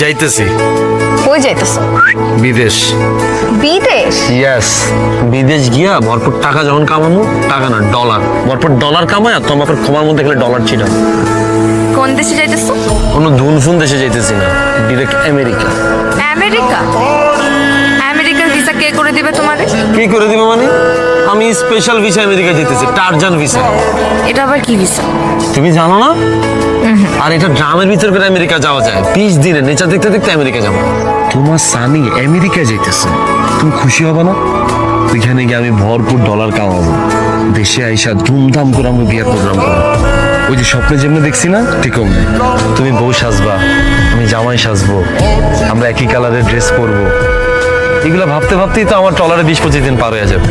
যাইতেছি কই যাইতেছ? বিদেশ। বিদেশ? ইয়েস, বিদেশ গিয়া ভরপুর টাকা যখন কামামু, টাকা না ডলার, ভরপুর ডলার কামায় আর তোমার খোমার মধ্যে গেলে ডলার ছিটা। কোন দেশে যাইতেছ? কোনো ধুনফুন দেশে যাইতেছি না, ডিরেক্ট আমেরিকা। আমেরিকা? আমেরিকার ভিসা কে করে দিবে তোমারে? কি করে দিব মানে? আমি স্পেশাল ভিসা আমেরিকা যেতেছি, টারজান ভিসা। এটা আবার কি ভিসা? তুমি জানো না? আর এটা ড্রামের ভিতর করে আমেরিকা যাওয়া যায়, 20 দিনে নেচার দেখতে দেখতে আমেরিকা যাবো। তোমার সানি আমেরিকা যাইতেছে, তুমি খুশি হবে না? ওইখানে গিয়ে আমি ভরপুর ডলার কামাবো, দেশে আইসা ধুমধাম করে আমরা বিয়ার প্রোগ্রাম করবো। ওই যে স্বপ্নে যেমনি দেখছি না, ঠিক অমনি তুমি বউ সাজবা, আমি জামাই সাজবো, আমরা একই কালারের ড্রেস পরবো। এগুলো ভাবতে ভাবতেই তো আমার টলারে 20-25 দিন পার হয়ে যাবে।